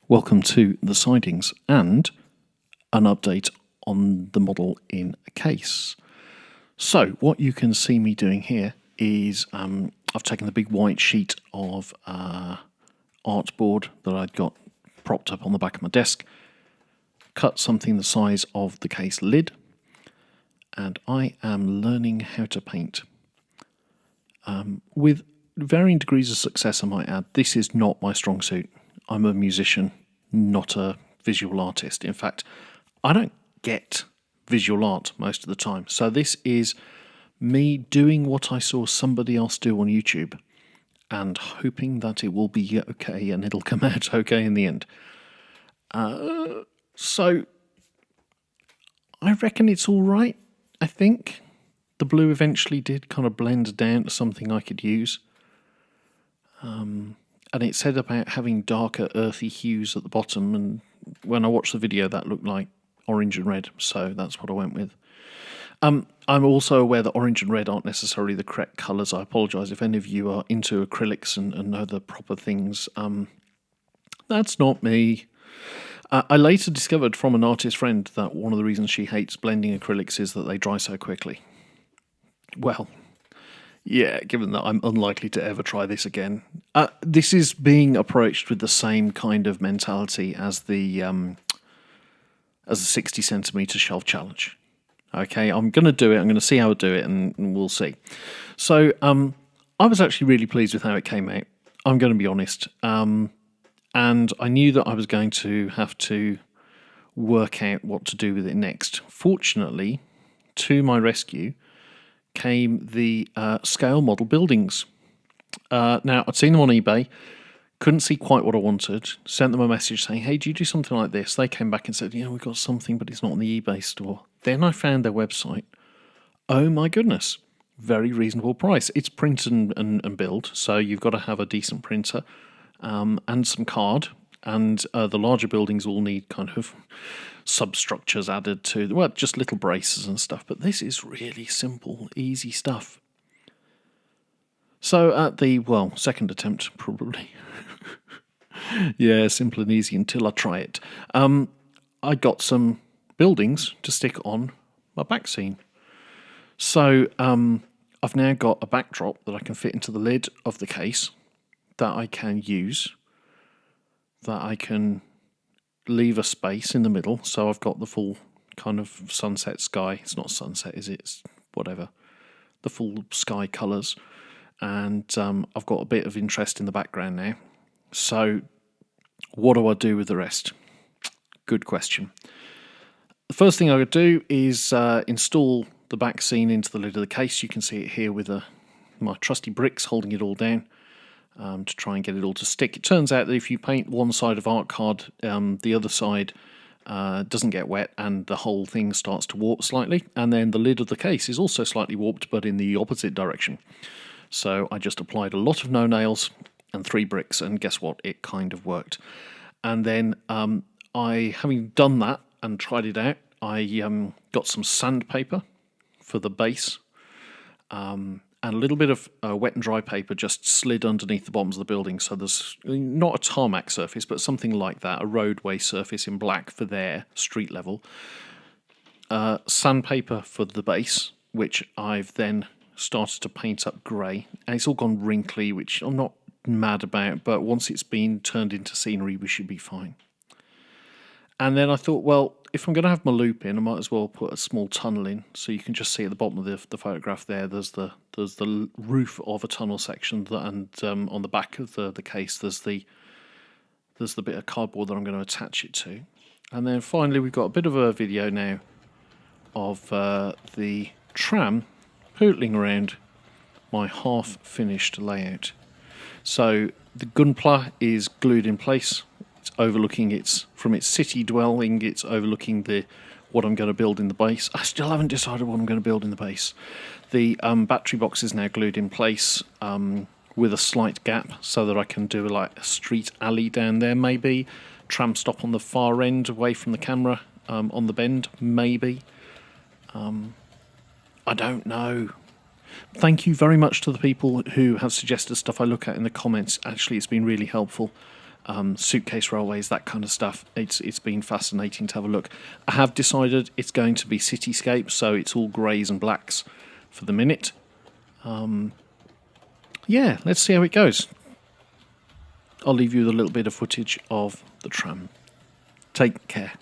Welcome to the Sidings and an update on the model in a case. So what you can see me doing here is I've taken the big white sheet of artboard that I'd got propped up on the back of my desk, cut something the size of the case lid, and I am learning how to paint. With varying degrees of success, I might add. This is not my strong suit. I'm a musician, not a visual artist. In fact, I don't get visual art most of the time. So this is me doing what I saw somebody else do on YouTube and hoping that it will be okay and it'll come out okay in the end. So I reckon it's all right, I think. The blue eventually did kind of blend down to something I could use. And it said about having darker earthy hues at the bottom, and when I watched the video that looked like orange and red, so that's what I went with. I'm also aware that orange and red aren't necessarily the correct colours. I apologise if any of you are into acrylics and know the proper things. That's not me. I later discovered from an artist friend that one of the reasons she hates blending acrylics is that they dry so quickly. Well, yeah, given that I'm unlikely to ever try this again. This is being approached with the same kind of mentality as the 60 centimetre shelf challenge. Okay, I'm going to do it. I'm going to see how I do it, and we'll see. So I was actually really pleased with how it came out. I'm going to be honest. And I knew that I was going to have to work out what to do with it next. Fortunately, to my rescue came the scale model buildings. Now, I'd seen them on eBay, couldn't see quite what I wanted, sent them a message saying, hey, do you do something like this? They came back and said, yeah, we've got something, but it's not on the eBay store. Then I found their website. Oh my goodness, very reasonable price. It's print and build, so you've got to have a decent printer and some card, and the larger buildings all need kind of substructures added to, well, just little braces and stuff, but this is really simple, easy stuff. So at the, second attempt, probably. Yeah, simple and easy until I try it. I got some buildings to stick on my back scene. So I've now got a backdrop that I can fit into the lid of the case that I can use, that I can leave a space in the middle, so I've got the full kind of sunset sky. It's not sunset, is it? It's whatever. The full sky colours. And I've got a bit of interest in the background now. So what do I do with the rest? Good question. The first thing I would do is install the back scene into the lid of the case. You can see it here with my trusty bricks holding it all down. To try and get it all to stick. It turns out that if you paint one side of art card, the other side doesn't get wet and the whole thing starts to warp slightly, and then the lid of the case is also slightly warped but in the opposite direction. So I just applied a lot of no nails and 3 bricks, and guess what, it kind of worked. And then having done that and tried it out, I got some sandpaper for the base, and a little bit of wet and dry paper just slid underneath the bottoms of the building, so there's not a tarmac surface, but something like that, a roadway surface in black for their street level. Sandpaper for the base, which I've then started to paint up grey, and it's all gone wrinkly, which I'm not mad about, but once it's been turned into scenery, we should be fine. And then I thought, well, if I'm going to have my loop in, I might as well put a small tunnel in, so you can just see at the bottom of the photograph there, there's the roof of a tunnel section, and on the back of the case there's the bit of cardboard that I'm going to attach it to. And then finally we've got a bit of a video now of the tram pootling around my half-finished layout. So the gunpla is glued in place. It's overlooking from its city dwelling, it's overlooking what I'm going to build in the base. I still haven't decided what I'm going to build in the base. The battery box is now glued in place with a slight gap so that I can do like a street alley down there maybe. Tram stop on the far end away from the camera on the bend maybe. I don't know. Thank you very much to the people who have suggested stuff I look at in the comments. Actually, it's been really helpful. suitcase railways, that kind of stuff. It's been fascinating to have a look. I have decided it's going to be cityscape, so it's all greys and blacks for the minute. Yeah, let's see how it goes. I'll leave you with a little bit of footage of the tram. Take care.